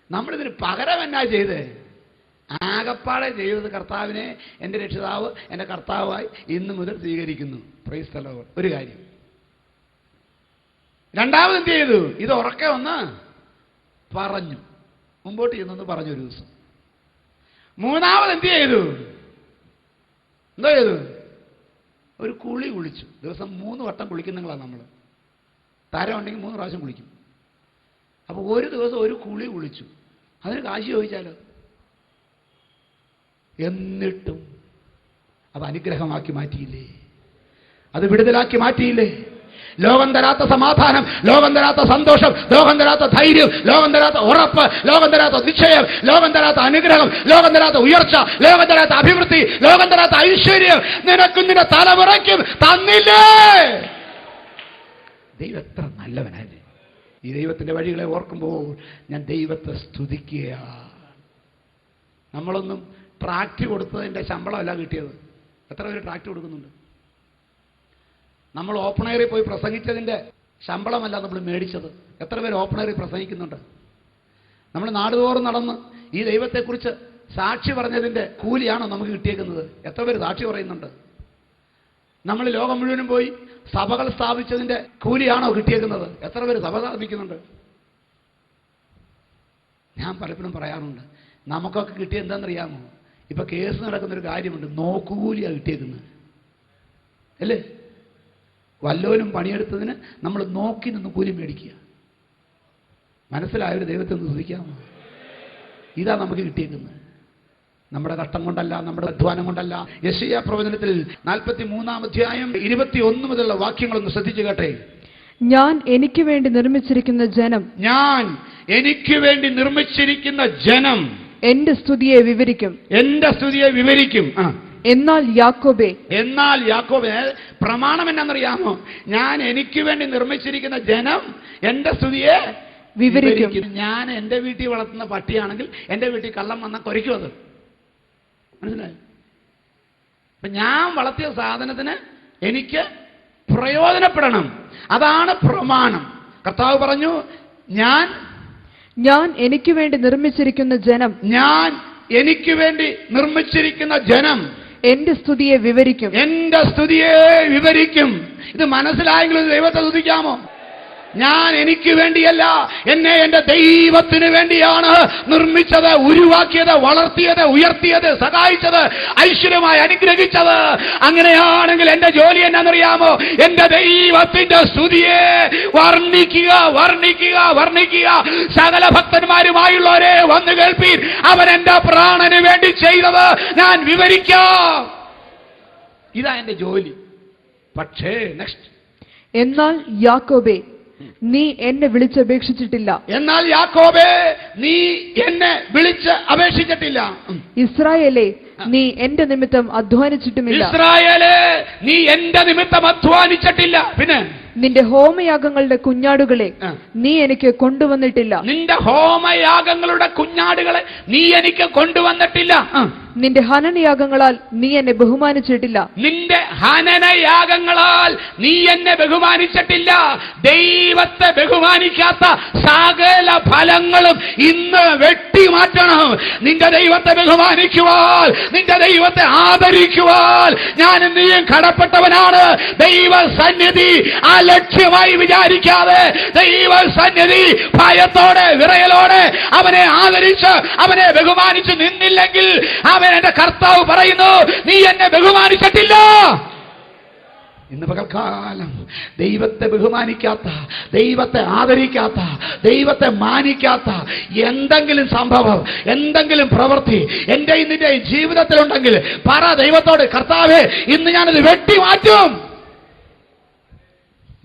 നമ്മളിതിന് പകരം എന്നാ ചെയ്ത്? ആകപ്പാടെ ചെയ്തത് കർത്താവിനെ എൻ്റെ രക്ഷിതാവ്, എൻ്റെ കർത്താവായി ഇന്ന് മുതൽ സ്വീകരിക്കുന്നു. Price the Lord. ഒരു കാര്യം. രണ്ടാമത് എന്ത് ചെയ്തു? ഇത് ഉറക്കെ ഒന്ന് പറഞ്ഞു, മുമ്പോട്ട് ചെന്നൊന്ന് പറഞ്ഞു ഒരു ദിവസം. മൂന്നാമത് എന്ത് ചെയ്തു? എന്തോ ചെയ്തു? ഒരു കുളി കുളിച്ചു. ദിവസം 3 വട്ടം കുളിക്കുന്നങ്ങളാണ് നമ്മൾ. തരം ഉണ്ടെങ്കിൽ 3 പ്രാവശ്യം കുളിക്കും. അപ്പോൾ ഒരു ദിവസം ഒരു കുളി കുളിച്ചു. അതിന് കാശ് ചോദിച്ചാലോ? എന്നിട്ടും അത് അനുഗ്രഹമാക്കി മാറ്റിയില്ലേ? അത് വിടുതലാക്കി മാറ്റിയില്ലേ? ലോകം തരാത്ത സമാധാനം, ലോകം തരാത്ത സന്തോഷം, ലോകം തരാത്ത ധൈര്യം, ലോകം തരാത്ത ഉറപ്പ്, ലോകം തരാത്ത നിശ്ചയം, ലോകം തരാത്ത അനുഗ്രഹം, ലോകം തരാത്ത ഉയർച്ച, ലോകം തരാത്ത അഭിവൃദ്ധി, ലോകം തരാത്ത ഐശ്വര്യം നിനക്കും നിന്റെ തലമുറയ്ക്കും തന്നില്ലേ? ദൈവം എത്ര നല്ലവനല്ലേ! ഈ ദൈവത്തിൻ്റെ വഴികളെ ഓർക്കുമ്പോൾ ഞാൻ ദൈവത്തെ സ്തുതിക്കുകയാണ്. നമ്മളൊന്നും ട്രാക്റ്റ് കൊടുത്തതിൻ്റെ ശമ്പളമല്ല കിട്ടിയത്. എത്ര പേര് ട്രാക്റ്റ് കൊടുക്കുന്നുണ്ട്? നമ്മൾ ഓപ്പൺ എയറിൽ പോയി പ്രസംഗിച്ചതിൻ്റെ ശമ്പളമല്ല നമ്മൾ മേടിച്ചത്. എത്ര പേര് ഓപ്പൺ എയറിൽ പ്രസംഗിക്കുന്നുണ്ട്? നമ്മൾ നാടുതോറും നടന്ന് ഈ ദൈവത്തെക്കുറിച്ച് സാക്ഷി പറഞ്ഞതിൻ്റെ കൂലിയാണോ നമുക്ക് കിട്ടിയേക്കുന്നത്? എത്ര പേര് സാക്ഷി പറയുന്നുണ്ട്? നമ്മൾ ലോകം മുഴുവനും പോയി സഭകൾ സ്ഥാപിച്ചതിൻ്റെ കൂലിയാണോ കിട്ടിയേക്കുന്നത്? എത്ര പേര് സഭ സ്ഥാപിക്കുന്നുണ്ട്? ഞാൻ പലപ്പോഴും പറയാറുണ്ട്, നമുക്കൊക്കെ കിട്ടിയ എന്താണെന്നറിയാമോ? ഇപ്പം കേസ് നടക്കുന്നൊരു കാര്യമുണ്ട്, നോക്കുകൂലിയാണ് കിട്ടിയേക്കുന്നത് അല്ലേ? വല്ലോനും പണിയെടുത്തതിന് നമ്മൾ നോക്കി നിന്ന് കൂലി മേടിക്കുക. മനസ്സിലായൊരു ദൈവത്തെ ഒന്ന് സ്തുതിക്കാമോ? ഇതാ നമുക്ക് കിട്ടിയേക്കുന്നത്. നമ്മുടെ കഷ്ടം കൊണ്ടല്ല, നമ്മുടെ അധ്വാനം കൊണ്ടല്ല. യെശയ്യാ പ്രവചനത്തിൽ 43-ാം അധ്യായം 21 മുതലുള്ള വാക്യങ്ങളൊന്ന് ശ്രദ്ധിച്ചു കേട്ടെ. ഞാൻ എനിക്ക് വേണ്ടി നിർമ്മിച്ചിരിക്കുന്ന ജനം, ഞാൻ എനിക്ക് വേണ്ടി നിർമ്മിച്ചിരിക്കുന്ന ജനം എന്റെ സ്തുതിയെ വിവരിക്കും, എന്റെ സ്തുതിയെ വിവരിക്കും. എന്നാൽ യാക്കോബേ, എന്നാൽ യാക്കോബേ, പ്രമാണം എന്നാന്നറിയാമോ? ഞാൻ എനിക്ക് വേണ്ടി നിർമ്മിച്ചിരിക്കുന്ന ജനം എന്റെ സ്തുതിയെ വിവരിക്കും. ഞാൻ എൻ്റെ വീട്ടിൽ വളർത്തുന്ന പട്ടിയാണെങ്കിൽ എൻ്റെ വീട്ടിൽ കള്ളം വന്നാൽ കുരയ്ക്കും. അത് മനസ്സിലായി? അപ്പൊ ഞാൻ വളർത്തിയ സാധനത്തിന് എനിക്ക് പ്രയോജനപ്പെടണം. അതാണ് പ്രമാണം. കർത്താവ് പറഞ്ഞു, ഞാൻ എനിക്ക് വേണ്ടി നിർമ്മിച്ചിരിക്കുന്ന ജനം, ഞാൻ എനിക്ക് വേണ്ടി നിർമ്മിച്ചിരിക്കുന്ന ജനം എന്റെ സ്തുതിയെ വിവരിക്കും. എന്റെ സ്തുതിയെ വിവരിക്കും. ഇത് മനസ്സിലായെങ്കിലും ദൈവത്തെ സ്തുതിക്കാമോ? ഞാൻ എനിക്ക് വേണ്ടിയല്ല, എന്നെ എന്റെ ദൈവത്തിന് വേണ്ടിയാണ് നിർമ്മിച്ചത്, ഉരുവാക്കിയത്, വളർത്തിയത്, ഉയർത്തിയത്, സഹായിച്ചത്, ഐശ്വര്യമായി അനുഗ്രഹിച്ചത്. അങ്ങനെയാണെങ്കിൽ എന്റെ ജോലി എന്നാണെന്നറിയാമോ? എന്റെ ദൈവത്തിന്റെ സ്തുതിയെ വർണ്ണിക്കുക, വർണ്ണിക്കുക, വർണ്ണിക്കുക. സകല ഭക്തന്മാരുമായുള്ളവരെ വന്നു കേൾപ്പീൻ, അവൻ എന്റെ പ്രാണന് വേണ്ടി ചെയ്തത് ഞാൻ വിവരിക്കാം. ഇതാ എന്റെ ജോലി. പക്ഷേ നെക്സ്റ്റ്, എന്നാൽ യാക്കോബേ, നീ എന്നെ വിളിച്ചപേക്ഷിച്ചിട്ടില്ല. എന്നാൽ യാക്കോബേ, നീ എന്നെ വിളിച്ച് അപേക്ഷിച്ചിട്ടില്ല. ഇസ്രായേലേ, നീ എന്റെ നിമിത്തം അധ്വാനിച്ചിട്ടുമില്ല. ഇസ്രായേലേ, നീ എന്റെ നിമിത്തം അധ്വാനിച്ചിട്ടില്ല. പിന്നെ നിന്റെ ഹോമയാഗങ്ങളുടെ കുഞ്ഞാടുകളെ നീ എനിക്ക് കൊണ്ടുവന്നിട്ടില്ല. നിന്റെ ഹോമയാഗങ്ങളുടെ കുഞ്ഞാടുകളെ നീ എനിക്ക് കൊണ്ടുവന്നിട്ടില്ല. നിന്റെ ഹനനയാഗങ്ങളാൽ നീ എന്നെ ബഹുമാനിച്ചിട്ടില്ല. നിന്റെ ഹനനയാഗങ്ങളാൽ നീ എന്നെ ബഹുമാനിച്ചിട്ടില്ല. ദൈവത്തെ ബഹുമാനിക്കാത്ത സകല ഫലങ്ങളും ഇന്ന് വെട്ടിമാറ്റണം. നിന്റെ ദൈവത്തെ ബഹുമാനിക്കുവാൻ, നിന്റെ ദൈവത്തെ ആദരിക്കുവാൻ ഞാൻ നീയും കടപ്പെട്ടവനാണ്. ദൈവ സന്നിധി ലക്ഷ്യമായി വിചാരിക്കാതെ, ദൈവ സന്നിധി ഭയത്തോടെ, വിറയലോടെ അവനെ ആദരിച്ച്, അവനെ ബഹുമാനിച്ച് നിന്നില്ലെങ്കിൽ അവൻ, എന്റെ കർത്താവ് പറയുന്നു, നീ എന്നെ ബഹുമാനിച്ചിട്ടില്ല. ഇന്ന് പകൽക്കാലം ദൈവത്തെ ബഹുമാനിക്കാത്ത, ദൈവത്തെ ആദരിക്കാത്ത, ദൈവത്തെ മാനിക്കാത്ത എന്തെങ്കിലും സംഭവം, എന്തെങ്കിലും പ്രവൃത്തി എന്റെ നിന്റെ ജീവിതത്തിലുണ്ടെങ്കിൽ പറ ദൈവത്തോട്, കർത്താവേ, ഇന്ന് ഞാനത് വെട്ടിമാറ്റും.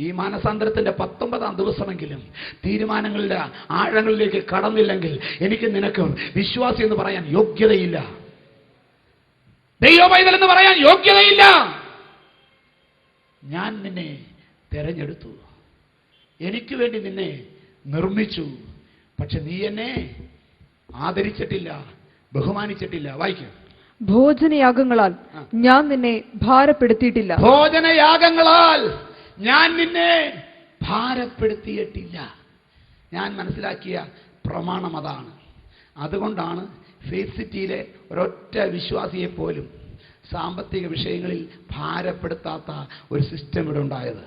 ഈ മാനസാന്തരത്തിന്റെ 19ാം ദിവസമെങ്കിലും തീരുമാനങ്ങളുടെ ആഴങ്ങളിലേക്ക് കടന്നില്ലെങ്കിൽ എനിക്ക് നിനക്കും വിശ്വാസി എന്ന് പറയാൻ യോഗ്യതയില്ല, ദൈവപൈതൽ എന്ന് പറയാൻ യോഗ്യതയില്ല. ഞാൻ നിന്നെ തെരഞ്ഞെടുത്തു, എനിക്ക് വേണ്ടി നിന്നെ നിർമ്മിച്ചു. പക്ഷെ നീ എന്നെ ആദരിച്ചിട്ടില്ല, ബഹുമാനിച്ചിട്ടില്ല. വായിക്കും. ഭോജനയാഗങ്ങളാൽ ഞാൻ നിന്നെ ഭാരപ്പെടുത്തിയിട്ടില്ല. ഭോജനയാഗങ്ങളാൽ ഞാൻ നിന്നെ ഭാരപ്പെടുത്തിയിട്ടില്ല. ഞാൻ മനസ്സിലാക്കിയ പ്രമാണം അതാണ്. അതുകൊണ്ടാണ് ഫെയ്ത്ത് സിറ്റിയിലെ ഒരൊറ്റ വിശ്വാസിയെ പോലും സാമ്പത്തിക വിഷയങ്ങളിൽ ഭാരപ്പെടുത്താത്ത ഒരു സിസ്റ്റം ഇവിടെ ഉണ്ടായത്.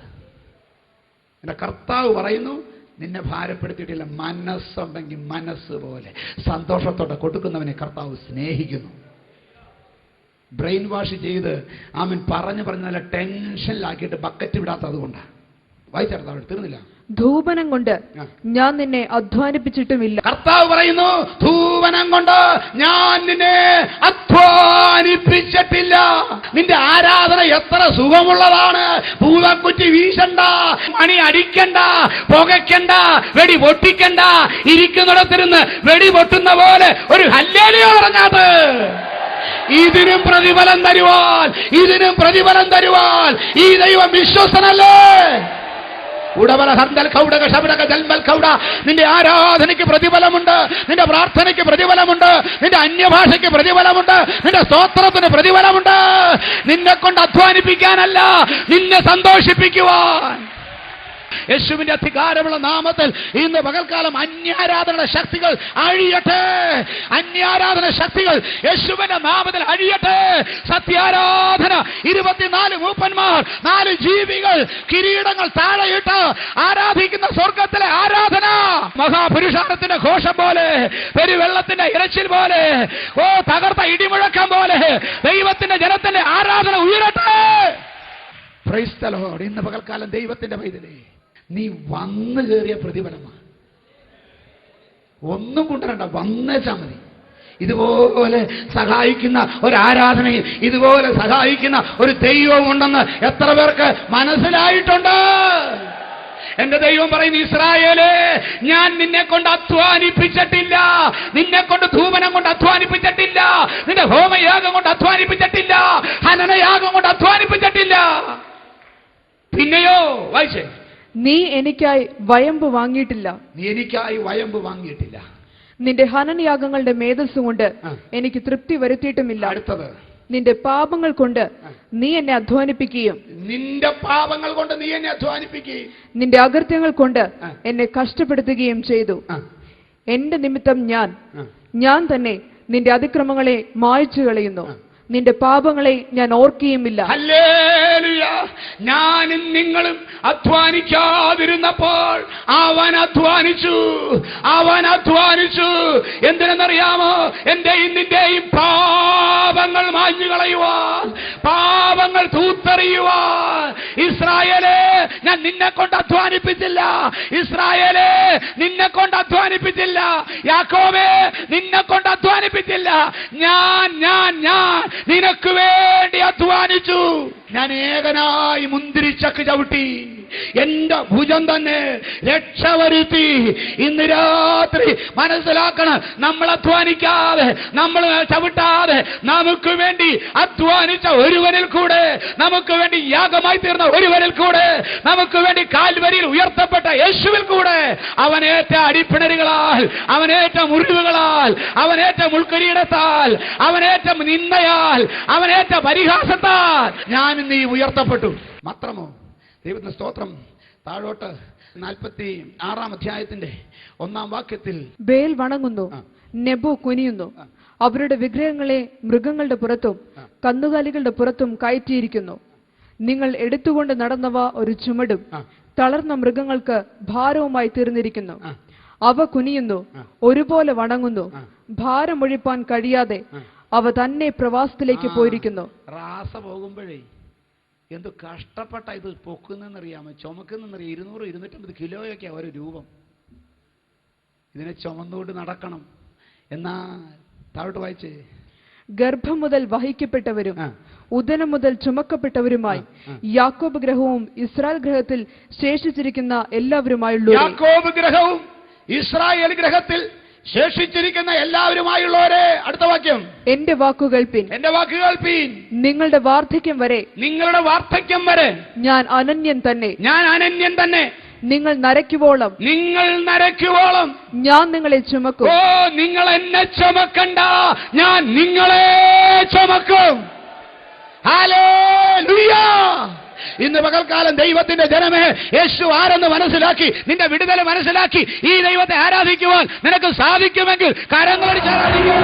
എൻ്റെ കർത്താവ് പറയുന്നു, നിന്നെ ഭാരപ്പെടുത്തിയിട്ടില്ല. മനസ്സുണ്ടെങ്കിൽ മനസ്സ് പോലെ സന്തോഷത്തോടെ കൊടുക്കുന്നവനെ കർത്താവ് സ്നേഹിക്കുന്നു. ബ്രെയിൻ വാഷ് ചെയ്ത് പറഞ്ഞ് നല്ല ടെൻഷനിലാക്കിയിട്ട് ബക്കറ്റ് വിടാത്തത് കൊണ്ടാണ്. വായിച്ചെടുത്താൽ തീർന്നില്ല. ധൂപനം കൊണ്ട് ഞാൻ നിന്നെ അധ്വാനിപ്പിച്ചിട്ടുമില്ല. കർത്താവ് പറയുന്നു, ധൂപനം കൊണ്ട് ഞാൻ നിന്നെ അധ്വാനിപ്പിച്ചിട്ടില്ല. നിന്റെ ആരാധന എത്ര സുഖമുള്ളതാണ്. പൂവക്കുറ്റി വീശണ്ട, മണി അടിക്കണ്ട, പുകയ്ക്കണ്ട, വെടി പൊട്ടിക്കണ്ട. ഇരിക്കുന്നിടത്തിരുന്ന് വെടി പൊട്ടുന്ന പോലെ ഒരു ഹല്ലേലൂയ പറഞ്ഞത്. ഇതിനും പ്രതിഫലം തരുവാൻ, ഇതിനും പ്രതിഫലം തരുവാൻ ഈ ദൈവം വിശ്വസ്തനല്ലേ? നിന്റെ ആരാധനയ്ക്ക് പ്രതിഫലമുണ്ട്, നിന്റെ പ്രാർത്ഥനയ്ക്ക് പ്രതിഫലമുണ്ട്, നിന്റെ അന്യഭാഷയ്ക്ക് പ്രതിഫലമുണ്ട്, നിന്റെ സ്തോത്രത്തിന് പ്രതിഫലമുണ്ട്. നിന്നെ കൊണ്ട് അധ്വാനിപ്പിക്കാനല്ല, നിന്നെ സന്തോഷിപ്പിക്കുവാൻ. യേശുവിന്റെ അധികാരമുള്ള നാമത്തിൽ ഇന്ന് പകൽക്കാലം അന്യാരാധന ശക്തികൾ അഴിയട്ടെ. അന്യാരാധന ശക്തികൾ യേശുവിന്റെ നാമത്തിൽ അഴിയട്ടെ. സത്യാരാധന 24 മൂപ്പന്മാർ, 4 ജീവികൾ, കിരീടങ്ങൾ താഴെയിട്ട് ആരാധിക്കുന്ന സ്വർഗത്തിലെ ആരാധന മഹാപുരുഷാരത്തിന്റെ ഘോഷം പോലെ, പെരുവെള്ളത്തിന്റെ ഇരച്ചിൽ പോലെ, തകർത്ത ഇടിമുഴക്കം പോലെ ദൈവത്തിന്റെ ജനത്തിന്റെ ആരാധന ഉയരട്ടെ. Price the Lord. ഇന്ന് പകൽക്കാലം ദൈവത്തിന്റെ പൈതലേ, നീ വന്നു കയറിയ പ്രതിഫലമാണ്. ഒന്നും കൊണ്ടുവരണ്ട, വന്നേച്ചാ മതി. ഇതുപോലെ സഹായിക്കുന്ന ഒരു ആരാധനയും ഇതുപോലെ സഹായിക്കുന്ന ഒരു ദൈവവും ഉണ്ടെന്ന് എത്ര പേർക്ക് മനസ്സിലായിട്ടുണ്ട്? എന്റെ ദൈവം പറയുന്നു, ഇസ്രായേലേ, ഞാൻ നിന്നെ കൊണ്ട് അധ്വാനിപ്പിച്ചിട്ടില്ല, നിന്നെ കൊണ്ട് ധൂപനം കൊണ്ട് അധ്വാനിപ്പിച്ചിട്ടില്ല, നിന്റെ ഹോമയാഗം കൊണ്ട് അധ്വാനിപ്പിച്ചിട്ടില്ല, ഹനനയാഗം കൊണ്ട് അധ്വാനിപ്പിച്ചിട്ടില്ല. പിന്നെയോ വായിച്ചേ, നീ എനിക്കായി വയമ്പ് വാങ്ങിയിട്ടില്ല. നീ എനിക്കായി വയമ്പ് വാങ്ങിയിട്ടില്ല. നിന്റെ ഹനനയാഗങ്ങളുടെ മേധസ് കൊണ്ട് എനിക്ക് തൃപ്തി വരുത്തിയിട്ടുമില്ല. അടുത്തത്, നിന്റെ പാപങ്ങൾ കൊണ്ട് നീ എന്നെ അധ്വാനിപ്പിക്കുകയും നിന്റെ പാപങ്ങൾ കൊണ്ട് നീ എന്നെ അധ്വാനിപ്പിക്കുകയും നിന്റെ അകൃത്യങ്ങൾ കൊണ്ട് എന്നെ കഷ്ടപ്പെടുത്തുകയും ചെയ്തു. എന്റെ നിമിത്തം ഞാൻ തന്നെ നിന്റെ അതിക്രമങ്ങളെ മായ്ച്ചു കളയുന്നു. നിന്റെ പാപങ്ങളെ ഞാൻ ഓർക്കുകയുമില്ല. ഹല്ലേലൂയ. ഞാനും നിങ്ങളും അധ്വാനിക്കാതിരുന്നപ്പോൾ അവൻ അധ്വാനിച്ചു. എന്തിനെന്നറിയാമോ? എന്റെയും നിന്റെയും പാപങ്ങൾ മാഞ്ഞു കളയുവാൻ, പാപങ്ങൾ തൂത്തെറിയുവാൻ. ഇസ്രായേലേ, ഞാൻ നിന്നെ കൊണ്ട് അധ്വാനിപ്പിച്ചില്ല. ഇസ്രായേലേ, നിന്നെ കൊണ്ട് അധ്വാനിപ്പിച്ചില്ല. യാക്കോബേ, നിന്നെ കൊണ്ട് അധ്വാനിപ്പിച്ചില്ല. ഞാൻ നിനക്ക് വേണ്ടി അധ്വാനിച്ചു. ഞാൻ ഏകനായി മുന്തിരിച്ചക്ക് ചവിട്ടി. എന്റെ ഭുജം തന്നെ രക്ഷ വരുത്തി. ഇന്ന് രാത്രി മനസ്സിലാക്കണം, നമ്മൾ അധ്വാനിക്കാതെ, നമ്മൾ ചവിട്ടാതെ, നമുക്ക് വേണ്ടി അധ്വാനിച്ച ഒരുവനിൽ കൂടെ, നമുക്ക് വേണ്ടി യാഗമായി തീർന്ന ഒരുവനിൽ കൂടെ, നമുക്ക് വേണ്ടി കാൽവരിയിൽ ഉയർത്തപ്പെട്ട യേശുവിൽ കൂടെ, അവനേറ്റ അടിപ്പിണരുകളാൽ, അവനേറ്റ മുറിവുകളാൽ, അവനേറ്റ മുൾക്കിരീടത്താൽ, അവനേറ്റ നിന്ദയാൽ, അവനേറ്റ പരിഹാസത്താൽ ഞാൻ നീ ഉയർത്തപ്പെട്ടു. മാത്രമോ, ദൈവത്തിന്റെ സ്തോത്രം. താഴോട്ട് 46 അധ്യായത്തിന്റെ 1-ാം വാക്യത്തിൽ, ബേൽ വണങ്ങുന്നു, നെബോ കുനിയുന്നു. അവരുടെ വിഗ്രഹങ്ങളെ മൃഗങ്ങളുടെ പുറത്തും കന്നുകാലികളുടെ പുറത്തും കയറ്റിയിരിക്കുന്നു. നിങ്ങൾ എടുത്തുകൊണ്ട് നടന്നവ ഒരു ചുമടും തളർന്ന മൃഗങ്ങൾക്ക് ഭാരവുമായി തീർന്നിരിക്കുന്നു. അവ കുനിയുന്നു, ഒരുപോലെ വണങ്ങുന്നു. ഭാരമൊഴിപ്പാൻ കഴിയാതെ അവ തന്നെ പ്രവാസത്തിലേക്ക് പോയിരിക്കുന്നു. റാസ പോകുമ്പോഴേ എന്ത് കഷ്ടപ്പെട്ട ഇത് പൊക്കുന്നറിയാമോ? ചുമക്കുന്നറിയാം. 200-250 കിലോയൊക്കെ ഒരു രൂപം. ഇതിനെ ചുമന്നുകൊണ്ട് നടക്കണം. എന്നാ താഴോട്ട് വായിച്ചേ. ഗർഭം മുതൽ വഹിക്കപ്പെട്ടവരും ഉദരം മുതൽ ചുമക്കപ്പെട്ടവരുമായി യാക്കോബ് ഗ്രഹവും ഇസ്രായേൽ ഗ്രഹത്തിൽ ശേഷിച്ചിരിക്കുന്ന എല്ലാവരുമായുള്ള യാക്കോബ് ഗ്രഹവും ഇസ്രായേൽ ഗ്രഹത്തിൽ ശേഷിച്ചിരിക്കുന്ന എല്ലാവരുമായുള്ളവരെ. അടുത്ത വാക്യം, എന്റെ വാക്കുകൾ കേൾപ്പീൻ. നിങ്ങളുടെ വാർദ്ധക്യം വരെ ഞാൻ അനന്യൻ തന്നെ. നിങ്ങൾ നരയ്ക്കുവോളം ഞാൻ നിങ്ങളെ ചുമക്കും. ഓ, നിങ്ങൾ എന്നെ ചുമക്കണ്ട, ഞാൻ നിങ്ങളെ ചുമക്കും. ഹല്ലേലൂയ. ഇന്ന് പകൽക്കാലം ദൈവത്തിന്റെ ജനമേ, യേശു ആരെന്ന് മനസ്സിലാക്കി, നിന്റെ വിടുതൽ മനസ്സിലാക്കി ഈ ദൈവത്തെ ആരാധിക്കുവാൻ നിനക്ക് സാധിക്കുമെങ്കിൽ കരങ്ങളടിച്ച് ആരാധിക്കുക.